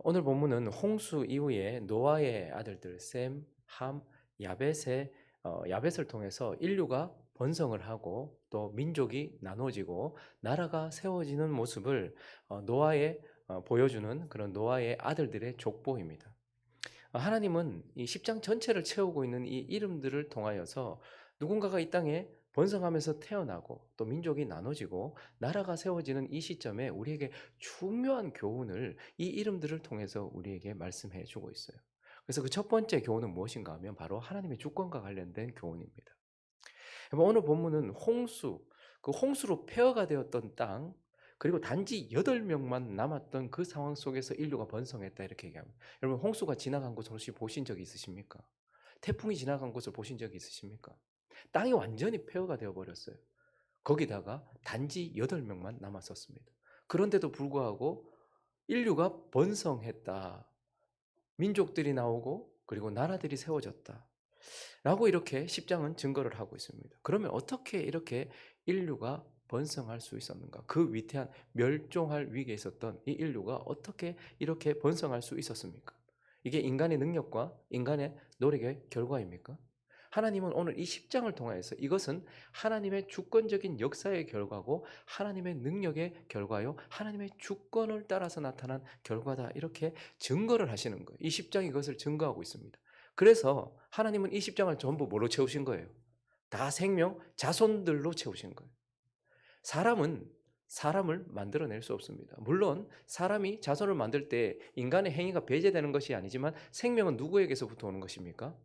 오늘 본문은 홍수 이후에 노아의 아들들 셈, 함, 야벳의 야벳을 통해서 인류가 번성을 하고 또 민족이 나눠지고 나라가 세워지는 모습을 노아의 보여주는 그런 노아의 아들들의 족보입니다. 하나님은 이 10장 전체를 채우고 있는 이 이름들을 통하여서 누군가가 이 땅에 번성하면서 태어나고 또 민족이 나눠지고 나라가 세워지는 이 시점에 우리에게 중요한 교훈을 이 이름들을 통해서 우리에게 말씀해 주고 있어요. 그래서 그 첫 번째 교훈은 무엇인가 하면 바로 하나님의 주권과 관련된 교훈입니다. 오늘 본문은 홍수, 그 홍수로 폐허가 되었던 땅, 그리고 단지 8명만 남았던 그 상황 속에서 인류가 번성했다 이렇게 얘기합니다. 여러분 홍수가 지나간 곳을 혹시 보신 적이 있으십니까? 태풍이 지나간 곳을 보신 적이 있으십니까? 땅이 완전히 폐허가 되어 버렸어요. 거기다가 단지 8명만 남았었습니다. 그런데도 불구하고 인류가 번성했다. 민족들이 나오고 그리고 나라들이 세워졌다. 라고 이렇게 10장은 증거를 하고 있습니다. 그러면 어떻게 이렇게 인류가 번성할 수 있었는가? 그 위태한 멸종할 위기에 있었던 이 인류가 어떻게 이렇게 번성할 수 있었습니까? 이게 인간의 능력과 인간의 노력의 결과입니까? 하나님은 오늘 이 10장을 통하여서 이것은 하나님의 주권적인 역사의 결과고 하나님의 능력의 결과요. 하나님의 주권을 따라서 나타난 결과다. 이렇게 증거를 하시는 거예요. 이 10장이 이것을 증거하고 있습니다. 그래서 하나님은 이 십장을 전부 뭘로 채우신 거예요? 다 생명, 자손들로 채우신 거예요. 사람은 사람을 만들어낼 수 없습니다. 물론 사람이 자손을 만들 때 인간의 행위가 배제되는 것이 아니지만 생명은 누구에게서부터 오는 것입니까?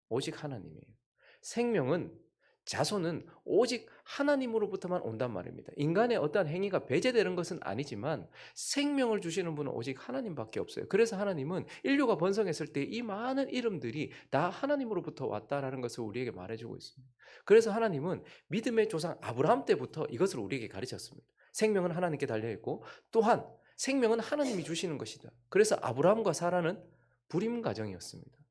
오직 하나님이에요. 생명은 자손은 오직 하나님으로부터만 온단 말입니다. 인간의 어떠한 행위가 배제되는 것은 아니지만 생명을 주시는 분은 오직 하나님밖에 없어요. 그래서 하나님은 인류가 번성했을 때 이 많은 이름들이 다 하나님으로부터 왔다라는 것을 우리에게 말해주고 있습니다. 그래서 하나님은 믿음의 조상 아브라함 때부터 이것을 우리에게 가르쳤습니다. 생명은 하나님께 달려있고 또한 생명은 하나님이 주시는 것이다. 그래서 아브라함과 사라는 불임 가정이었습니다.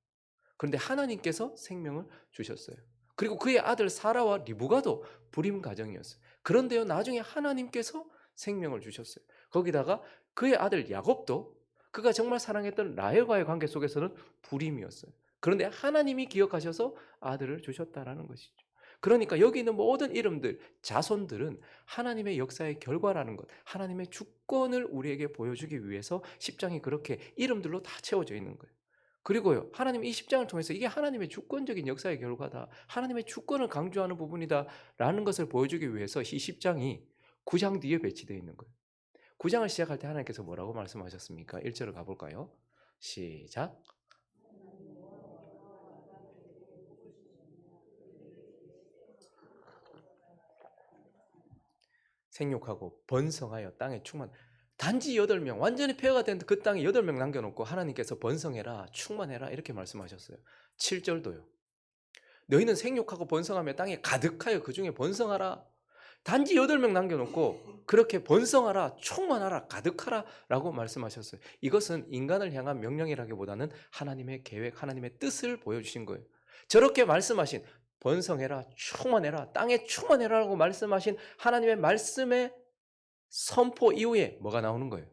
그런데 하나님께서 생명을 주셨어요. 그리고 그의 아들 사라와 리브가도 불임 가정이었어요. 그런데요, 나중에 하나님께서 생명을 주셨어요. 거기다가 그의 아들 야곱도 그가 정말 사랑했던 라헬과의 관계 속에서는 불임이었어요. 그런데 하나님이 기억하셔서 아들을 주셨다라는 것이죠. 그러니까 여기 있는 모든 이름들, 자손들은 하나님의 역사의 결과라는 것, 하나님의 주권을 우리에게 보여주기 위해서 10장이 그렇게 이름들로 다 채워져 있는 거예요. 그리고요, 하나님 이 10장을 통해서 이게 하나님의 주권적인 역사의 결과다. 하나님의 주권을 강조하는 부분이다. 라는 것을 보여주기 위해서 이 10장이 9장 뒤에 배치되어 있는 거예요. 9장을 시작할 때 하나님께서 뭐라고 말씀하셨습니까? 1절을 가볼까요? 시작. 생육하고 번성하여 땅에 충만. 단지 8명, 완전히 폐허가 된 그 땅에 8명 남겨놓고 하나님께서 번성해라, 충만해라 이렇게 말씀하셨어요. 7절도요. 너희는 생육하고 번성하며 땅에 가득하여 그 중에 번성하라. 단지 8명 남겨놓고 그렇게 번성하라, 충만하라, 가득하라 라고 말씀하셨어요. 이것은 인간을 향한 명령이라기보다는 하나님의 계획, 하나님의 뜻을 보여주신 거예요. 저렇게 말씀하신 번성해라, 충만해라, 땅에 충만해라 라고 말씀하신 하나님의 말씀의 선포 이후에 뭐가 나오는 거예요?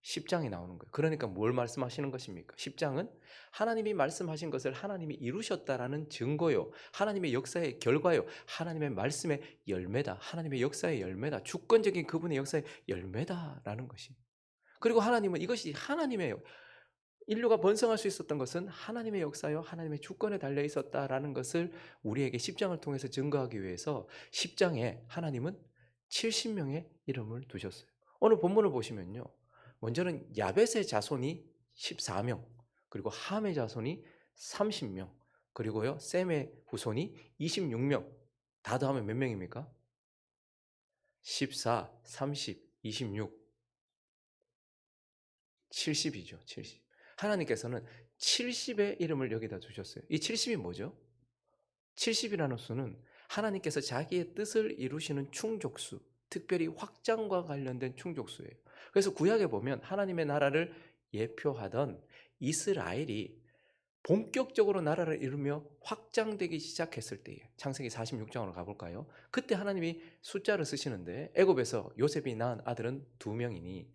10장이 나오는 거예요. 그러니까 뭘 말씀하시는 것입니까? 10장은 하나님이 말씀하신 것을 하나님이 이루셨다라는 증거요. 하나님의 역사의 결과요. 하나님의 말씀의 열매다. 하나님의 역사의 열매다. 주권적인 그분의 역사의 열매다라는 것이. 그리고 하나님은 이것이 하나님의 인류가 번성할 수 있었던 것은 하나님의 역사요. 하나님의 주권에 달려 있었다라는 것을 우리에게 10장을 통해서 증거하기 위해서 10장에 하나님은 70명의 이름을 두셨어요. 오늘 본문을 보시면요. 먼저는 야벳의 자손이 14명, 그리고 함의 자손이 30명, 그리고요 셈의 후손이 26명. 다 더하면 몇 명입니까? 14, 30, 26, 70이죠. 70. 하나님께서는 70의 이름을 여기다 두셨어요. 이 70이 뭐죠? 70이라는 수는 하나님께서 자기의 뜻을 이루시는 충족수, 특별히 확장과 관련된 충족수예요. 그래서 구약에 보면 하나님의 나라를 예표하던 이스라엘이 본격적으로 나라를 이루며 확장되기 시작했을 때에 창세기 46장으로 가볼까요? 그때 하나님이 숫자를 쓰시는데 애굽에서 요셉이 낳은 아들은 2명이니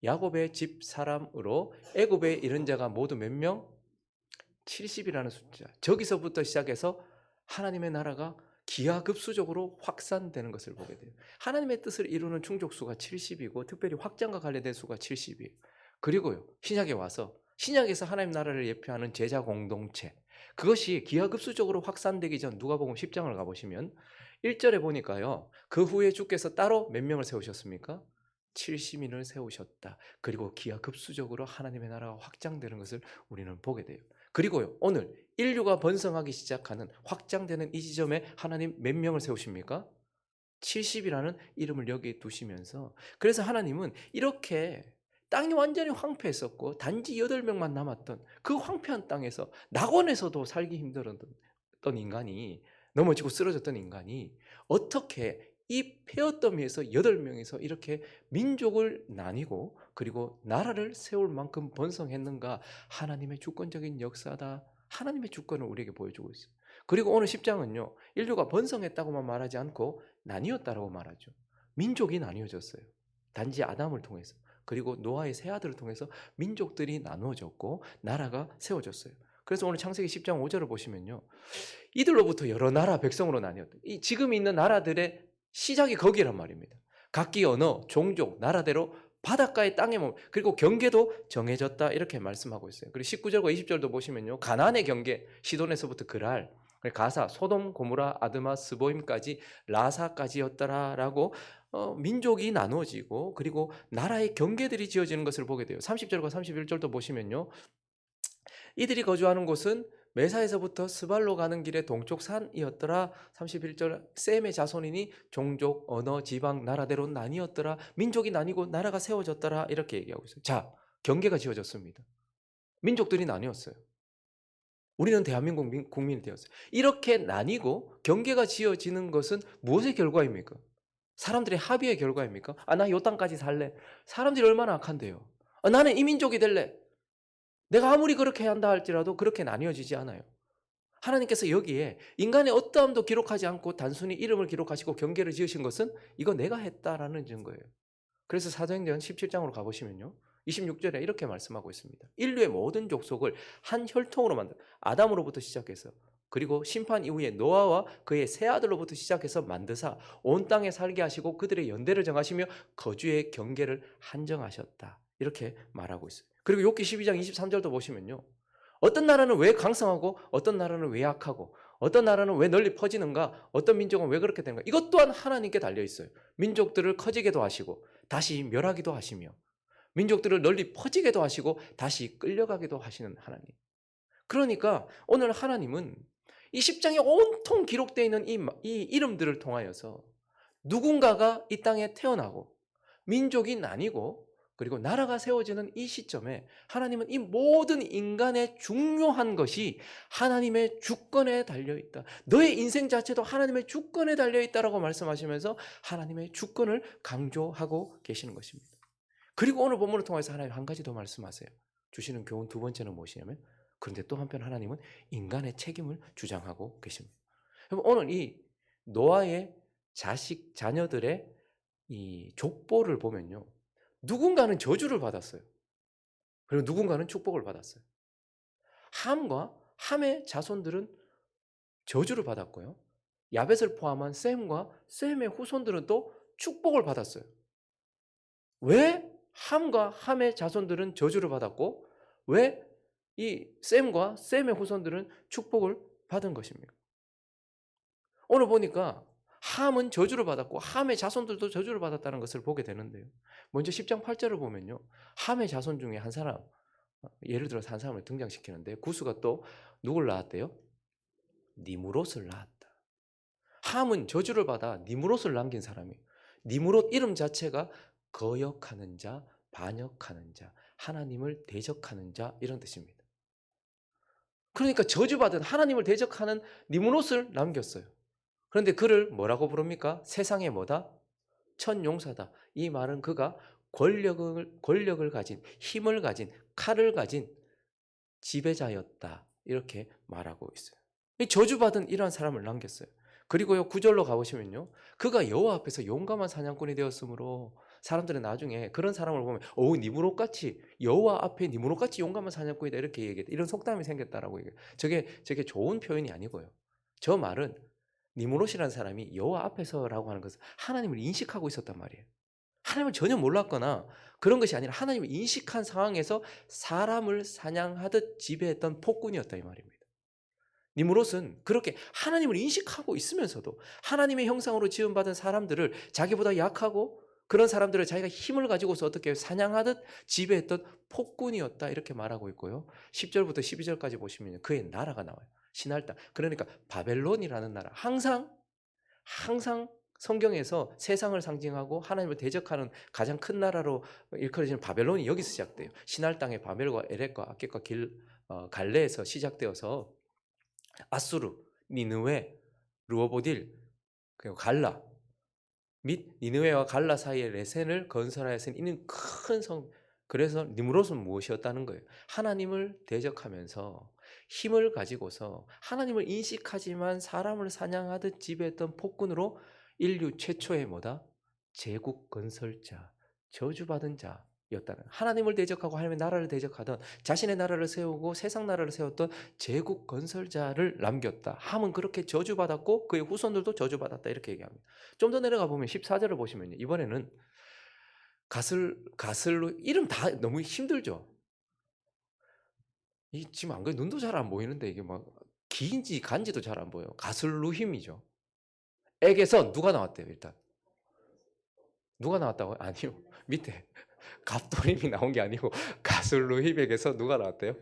야곱의 집 사람으로 애굽에 이른 자가 모두 몇 명? 70이라는 숫자. 저기서부터 시작해서 하나님의 나라가 기하급수적으로 확산되는 것을 보게 돼요. 하나님의 뜻을 이루는 충족수가 70이고 특별히 확장과 관련된 수가 70이에요. 그리고요. 신약에 와서 신약에서 하나님 나라를 예표하는 제자 공동체. 그것이 기하급수적으로 확산되기 전 누가복음 10장을 가보시면 1절에 보니까요. 그 후에 주께서 따로 몇 명을 세우셨습니까? 70인을 세우셨다. 그리고 기하급수적으로 하나님의 나라가 확장되는 것을 우리는 보게 돼요. 그리고요. 오늘 인류가 번성하기 시작하는 확장되는 이 지점에 하나님 몇 명을 세우십니까? 70이라는 이름을 여기 두시면서 그래서 하나님은 이렇게 땅이 완전히 황폐했었고 단지 8명만 남았던 그 황폐한 땅에서 낙원에서도 살기 힘들었던 인간이 넘어지고 쓰러졌던 인간이 어떻게 이 폐어더미에서 8명에서 이렇게 민족을 나뉘고 그리고 나라를 세울 만큼 번성했는가 하나님의 주권적인 역사다. 하나님의 주권을 우리에게 보여주고 있어요. 그리고 오늘 10장은요. 인류가 번성했다고만 말하지 않고 나뉘었다라고 말하죠. 민족이 나뉘어졌어요. 단지 아담을 통해서. 그리고 노아의 세 아들을 통해서 민족들이 나누어졌고 나라가 세워졌어요. 그래서 오늘 창세기 10장 5절을 보시면요. 이들로부터 여러 나라 백성으로 나뉘었다. 이 지금 있는 나라들의 시작이 거기란 말입니다. 각기 언어, 종족, 나라대로 바닷가의 땅에 몸 그리고 경계도 정해졌다 이렇게 말씀하고 있어요. 그리고 19절과 20절도 보시면요. 가나안의 경계, 시돈에서부터 그랄, 가사, 소돔, 고모라, 아드마, 스보임까지 라사까지였더라라고 민족이 나누어지고 그리고 나라의 경계들이 지어지는 것을 보게 돼요. 30절과 31절도 보시면요. 이들이 거주하는 곳은 메사에서부터 스발로 가는 길의 동쪽 산이었더라. 31절 셈의 자손이니 종족, 언어, 지방, 나라대로 나뉘었더라. 민족이 나뉘고 나라가 세워졌더라. 이렇게 얘기하고 있어요. 자, 경계가 지어졌습니다. 민족들이 나뉘었어요. 우리는 대한민국 국민이 되었어요. 이렇게 나뉘고 경계가 지어지는 것은 무엇의 결과입니까? 사람들의 합의의 결과입니까? 나 요 땅까지 살래. 사람들이 얼마나 악한데요. 나는 이민족이 될래. 내가 아무리 그렇게 한다 할지라도 그렇게 나뉘어지지 않아요. 하나님께서 여기에 인간의 어떠함도 기록하지 않고 단순히 이름을 기록하시고 경계를 지으신 것은 이거 내가 했다라는 증거예요. 그래서 사도행전 17장으로 가보시면요. 26절에 이렇게 말씀하고 있습니다. 인류의 모든 족속을 한 혈통으로 만든 아담으로부터 시작해서 그리고 심판 이후에 노아와 그의 세 아들로부터 시작해서 만드사 온 땅에 살게 하시고 그들의 연대를 정하시며 거주의 경계를 한정하셨다. 이렇게 말하고 있어요. 그리고 욥기 12장 23절도 보시면요. 어떤 나라는 왜 강성하고 어떤 나라는 왜 약하고 어떤 나라는 왜 널리 퍼지는가 어떤 민족은 왜 그렇게 되는가 이것 또한 하나님께 달려 있어요. 민족들을 커지게도 하시고 다시 멸하기도 하시며 민족들을 널리 퍼지게도 하시고 다시 끌려가기도 하시는 하나님. 그러니까 오늘 하나님은 이 10장에 온통 기록되어 있는 이 이름들을 통하여서 누군가가 이 땅에 태어나고 민족이 나뉘고 그리고 나라가 세워지는 이 시점에 하나님은 이 모든 인간의 중요한 것이 하나님의 주권에 달려있다. 너의 인생 자체도 하나님의 주권에 달려있다라고 말씀하시면서 하나님의 주권을 강조하고 계시는 것입니다. 그리고 오늘 본문을 통해서 하나님 한 가지 더 말씀하세요. 주시는 교훈 두 번째는 무엇이냐면 그런데 또 한편 하나님은 인간의 책임을 주장하고 계십니다. 오늘 이 노아의 자녀들의 이 족보를 보면요. 누군가는 저주를 받았어요. 그리고 누군가는 축복을 받았어요. 함과 함의 자손들은 저주를 받았고요. 야벳을 포함한 셈과 셈의 후손들은 또 축복을 받았어요. 왜 함과 함의 자손들은 저주를 받았고 왜 이 셈과 셈의 후손들은 축복을 받은 것입니까? 오늘 보니까 함은 저주를 받았고 함의 자손들도 저주를 받았다는 것을 보게 되는데요. 먼저 10장 8절을 보면요. 함의 자손 중에 한 사람, 예를 들어서 한 사람을 등장시키는데 구스가 또 누굴 낳았대요? 니무롯을 낳았다. 함은 저주를 받아 니무롯을 남긴 사람이에요. 니무롯 이름 자체가 거역하는 자, 반역하는 자, 하나님을 대적하는 자 이런 뜻입니다. 그러니까 저주받은 하나님을 대적하는 니무롯을 남겼어요. 그런데 그를 뭐라고 부릅니까? 세상의 뭐다? 천용사다. 이 말은 그가 권력을 가진, 힘을 가진, 칼을 가진 지배자였다. 이렇게 말하고 있어요. 이 저주받은 이러한 사람을 남겼어요. 그리고요 9절로 가보시면요. 그가 여호와 앞에서 용감한 사냥꾼이 되었으므로 사람들은 나중에 그런 사람을 보면 니무롯같이 여호와 앞에 니무롯같이 용감한 사냥꾼이다 이렇게 얘기했다. 이런 속담이 생겼다라고 얘기해요. 저게 좋은 표현이 아니고요. 저 말은 니무롯이라는 사람이 여호와 앞에서라고 하는 것은 하나님을 인식하고 있었단 말이에요. 하나님을 전혀 몰랐거나 그런 것이 아니라 하나님을 인식한 상황에서 사람을 사냥하듯 지배했던 폭군이었다 이 말입니다. 니무롯은 그렇게 하나님을 인식하고 있으면서도 하나님의 형상으로 지음받은 사람들을 자기보다 약하고 그런 사람들을 자기가 힘을 가지고서 어떻게 사냥하듯 지배했던 폭군이었다 이렇게 말하고 있고요. 10절부터 12절까지 보시면 그의 나라가 나와요. 신할 땅. 그러니까 바벨론이라는 나라. 항상 성경에서 세상을 상징하고 하나님을 대적하는 가장 큰 나라로 일컬어지는 바벨론이 여기서 시작돼요. 신할 땅의 바벨과 에렉과 아켓과 갈레에서 시작되어서 아수르, 니느웨, 르호보딜, 그리고 갈라 및 니느웨와 갈라 사이에 레센을 건설하였으니 이는 큰 성. 그래서 니무롯은 무엇이었다는 거예요? 하나님을 대적하면서 힘을 가지고서 하나님을 인식하지만 사람을 사냥하듯 지배했던 폭군으로 인류 최초의 뭐다? 제국 건설자, 저주받은 자였다는, 하나님을 대적하고 하나님의 나라를 대적하던 자신의 나라를 세우고 세상 나라를 세웠던 제국 건설자를 남겼다. 함은 그렇게 저주받았고 그의 후손들도 저주받았다 이렇게 얘기합니다. 좀 더 내려가 보면 14절을 보시면요. 이번에는 가슬로 이름 다 너무 힘들죠. 이 지금 안 그래 눈도 잘 안 보이는데 이게 막 긴지 간지도 잘 안 보여요. 가슬루힘이죠. 액에서 누가 나왔대요, 일단. 누가 나왔다고요? 아니요. 밑에 갑돌림이 나온 게 아니고 가슬루힘에게서 누가 나왔대요?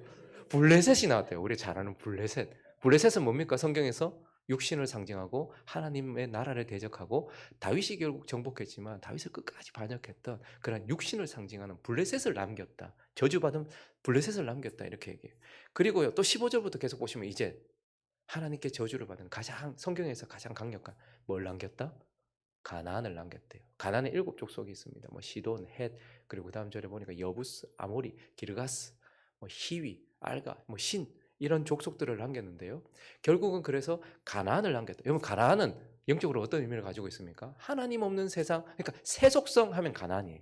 블레셋이 나왔대요. 우리 잘 아는 블레셋. 블레셋은 뭡니까? 성경에서 육신을 상징하고 하나님의 나라를 대적하고 다윗이 결국 정복했지만 다윗을 끝까지 반역했던 그런 육신을 상징하는 블레셋을 남겼다. 저주받은 블레셋을 남겼다 이렇게 얘기해요. 그리고요. 또 15절부터 계속 보시면 이제 하나님께 저주를 받은 가장 성경에서 가장 강력한 뭘 남겼다? 가나안을 남겼대요. 가나안에 7 족속이 있습니다. 뭐 시돈, 헷, 그리고 그다음 절에 보니까 여부스, 아모리, 기르가스, 뭐 히위, 알가, 뭐 신 이런 족속들을 남겼는데요. 결국은 그래서 가나안을 남겼다. 여러분 가나안은 영적으로 어떤 의미를 가지고 있습니까? 하나님 없는 세상, 그러니까 세속성 하면 가나안이에요.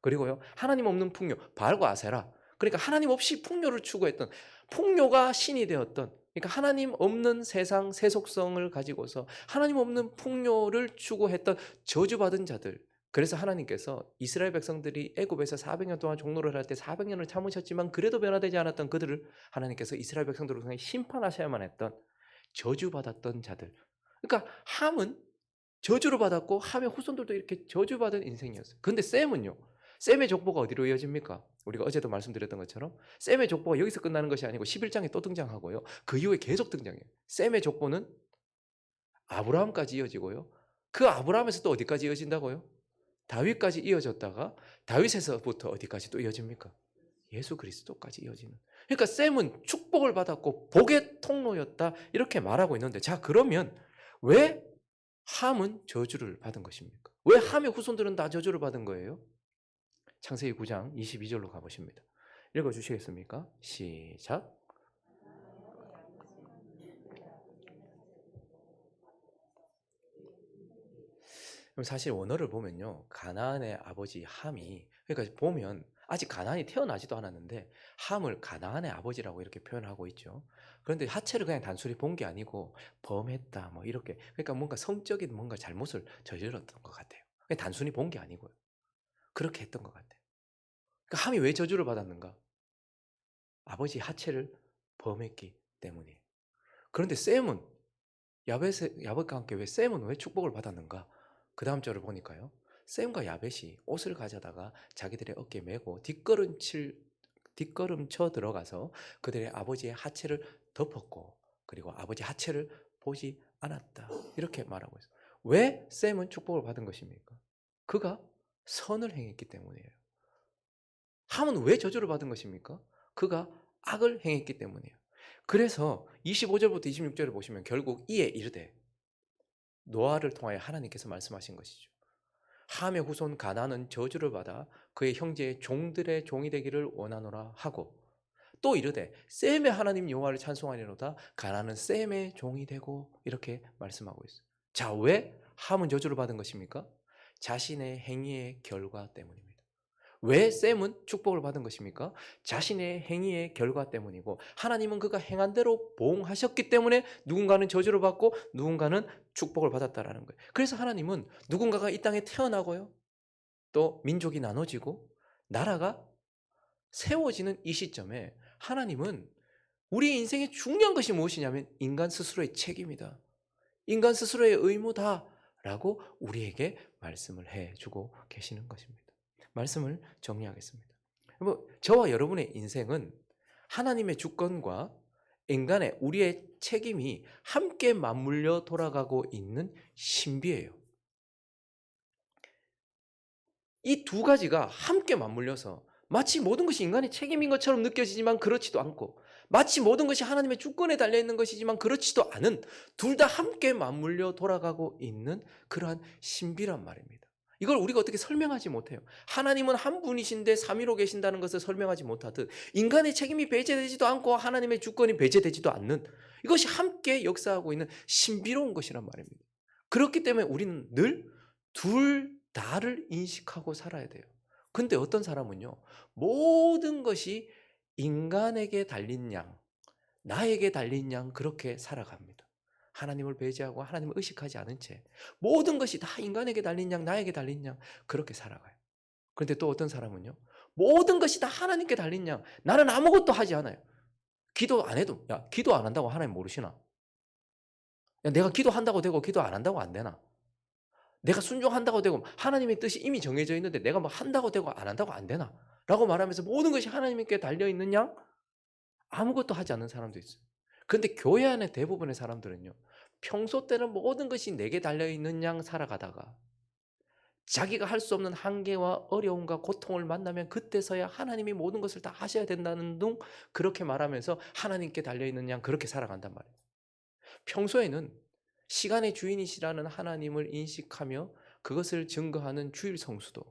그리고요 하나님 없는 풍요, 바알과 아세라. 그러니까 하나님 없이 풍요를 추구했던, 풍요가 신이 되었던, 그러니까 하나님 없는 세상 세속성을 가지고서 하나님 없는 풍요를 추구했던 저주받은 자들. 그래서 하나님께서 이스라엘 백성들이 애굽에서 400년 동안 종노를 할 때 400년을 참으셨지만 그래도 변화되지 않았던 그들을 하나님께서 이스라엘 백성들을 통해 심판하셔야만 했던 저주받았던 자들. 그러니까 함은 저주를 받았고 함의 후손들도 이렇게 저주받은 인생이었어요. 그런데 셈은요. 셈의 족보가 어디로 이어집니까? 우리가 어제도 말씀드렸던 것처럼 셈의 족보가 여기서 끝나는 것이 아니고 11장에 또 등장하고요. 그 이후에 계속 등장해요. 셈의 족보는 아브라함까지 이어지고요. 그 아브라함에서 또 어디까지 이어진다고요? 다윗까지 이어졌다가 다윗에서부터 어디까지 또 이어집니까? 예수 그리스도까지 이어지는. 그러니까 셈은 축복을 받았고 복의 통로였다 이렇게 말하고 있는데, 자 그러면 왜 함은 저주를 받은 것입니까? 왜 함의 후손들은 다 저주를 받은 거예요? 창세기 9장 22절로 가보십니다. 읽어주시겠습니까? 시작. 사실 원어를 보면요, 가나안의 아버지 함이, 그러니까 보면 아직 가나안이 태어나지도 않았는데 함을 가나안의 아버지라고 이렇게 표현하고 있죠. 그런데 하체를 그냥 단순히 본 게 아니고 범했다 뭐 이렇게, 그러니까 뭔가 성적인 뭔가 잘못을 저질렀던 것 같아요. 그냥 단순히 본 게 아니고요, 그렇게 했던 것 같아요. 그러니까 함이 왜 저주를 받았는가? 아버지 하체를 범했기 때문이에요. 그런데 셈은 야벳과 함께 왜 셈은 왜 축복을 받았는가? 그 다음 절을 보니까요. 셈과 야벳이 옷을 가져다가 자기들의 어깨에 메고 뒷걸음쳐 들어가서 그들의 아버지의 하체를 덮었고 그리고 아버지 하체를 보지 않았다. 이렇게 말하고 있어요. 왜 셈은 축복을 받은 것입니까? 그가 선을 행했기 때문이에요. 함은 왜 저주를 받은 것입니까? 그가 악을 행했기 때문이에요. 그래서 25절부터 26절을 보시면 결국 이에 이르되, 노아를 통하여 하나님께서 말씀하신 것이죠. 함의 후손 가나안은 저주를 받아 그의 형제의 종들의 종이 되기를 원하노라 하고, 또 이르되 셈의 하나님 여호와를 찬송하리로다 가나안은 셈의 종이 되고, 이렇게 말씀하고 있어요. 자, 왜 함은 저주를 받은 것입니까? 자신의 행위의 결과 때문입니다. 왜 셈은 축복을 받은 것입니까? 자신의 행위의 결과 때문이고 하나님은 그가 행한 대로 보응하셨기 때문에 누군가는 저주를 받고 누군가는 축복을 받았다라는 거예요. 그래서 하나님은 누군가가 이 땅에 태어나고요. 또 민족이 나눠지고 나라가 세워지는 이 시점에 하나님은 우리 인생의 중요한 것이 무엇이냐면 인간 스스로의 책임이다. 인간 스스로의 의무다라고 우리에게 말씀을 해주고 계시는 것입니다. 말씀을 정리하겠습니다. 저와 여러분의 인생은 하나님의 주권과 인간의 우리의 책임이 함께 맞물려 돌아가고 있는 신비예요. 이 두 가지가 함께 맞물려서 마치 모든 것이 인간의 책임인 것처럼 느껴지지만 그렇지도 않고 마치 모든 것이 하나님의 주권에 달려있는 것이지만 그렇지도 않은 둘 다 함께 맞물려 돌아가고 있는 그러한 신비란 말입니다. 이걸 우리가 어떻게 설명하지 못해요. 하나님은 한 분이신데 삼위로 계신다는 것을 설명하지 못하듯 인간의 책임이 배제되지도 않고 하나님의 주권이 배제되지도 않는 이것이 함께 역사하고 있는 신비로운 것이란 말입니다. 그렇기 때문에 우리는 늘 둘 다를 인식하고 살아야 돼요. 근데 어떤 사람은요, 모든 것이 인간에게 달린 양, 나에게 달린 양 그렇게 살아갑니다. 하나님을 배제하고 하나님을 의식하지 않은 채 모든 것이 다 인간에게 달린 양, 나에게 달린 양 그렇게 살아가요. 그런데 또 어떤 사람은요, 모든 것이 다 하나님께 달린 양, 나는 아무것도 하지 않아요. 기도 안 해도, 야, 기도 안 한다고 하나님 모르시나? 야, 내가 기도한다고 되고 기도 안 한다고 안 되나? 내가 순종한다고 되고 하나님의 뜻이 이미 정해져 있는데 내가 뭐 한다고 되고 안 한다고 안 되나? 라고 말하면서 모든 것이 하나님께 달려있는 양 아무것도 하지 않는 사람도 있어요. 그런데 교회 안에 대부분의 사람들은요. 평소 때는 모든 것이 내게 달려있는 양 살아가다가 자기가 할 수 없는 한계와 어려움과 고통을 만나면 그때서야 하나님이 모든 것을 다 하셔야 된다는 둥 그렇게 말하면서 하나님께 달려있는 양 그렇게 살아간단 말이에요. 평소에는 시간의 주인이시라는 하나님을 인식하며 그것을 증거하는 주일 성수도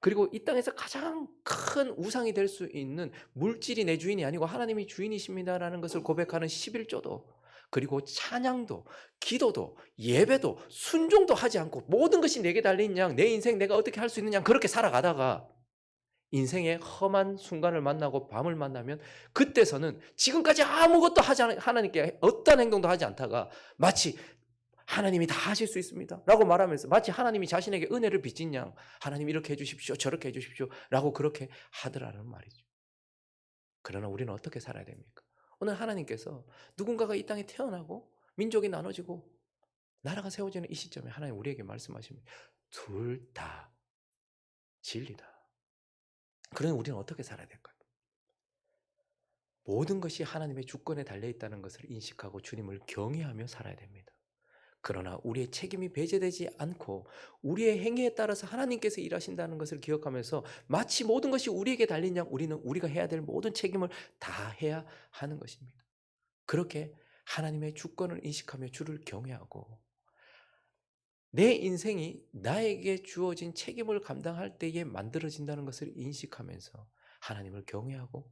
그리고 이 땅에서 가장 큰 우상이 될 수 있는 물질이 내 주인이 아니고 하나님이 주인이십니다라는 것을 고백하는 11조도 그리고 찬양도 기도도 예배도 순종도 하지 않고 모든 것이 내게 달린 양 내 인생 내가 어떻게 할 수 있는 양 그렇게 살아가다가 인생의 험한 순간을 만나고 밤을 만나면 그때서는 지금까지 아무것도 하지 않은 하나님께 어떤 행동도 하지 않다가 마치 하나님이 다 하실 수 있습니다 라고 말하면서 마치 하나님이 자신에게 은혜를 빚진 양 하나님 이렇게 해주십시오 저렇게 해주십시오 라고 그렇게 하더라는 말이죠. 그러나 우리는 어떻게 살아야 됩니까? 오늘 하나님께서 누군가가 이 땅에 태어나고 민족이 나눠지고 나라가 세워지는 이 시점에 하나님 우리에게 말씀하십니다. 둘 다 진리다. 그러니 우리는 어떻게 살아야 될까요? 모든 것이 하나님의 주권에 달려있다는 것을 인식하고 주님을 경외하며 살아야 됩니다. 그러나 우리의 책임이 배제되지 않고 우리의 행위에 따라서 하나님께서 일하신다는 것을 기억하면서 마치 모든 것이 우리에게 달린 양 우리는 우리가 해야 될 모든 책임을 다 해야 하는 것입니다. 그렇게 하나님의 주권을 인식하며 주를 경외하고 내 인생이 나에게 주어진 책임을 감당할 때에 만들어진다는 것을 인식하면서 하나님을 경외하고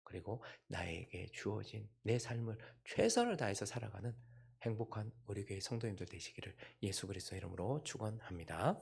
그리고 나에게 주어진 내 삶을 최선을 다해서 살아가는 행복한 우리 교회 성도님들 되시기를 예수 그리스도의 이름으로 축원합니다.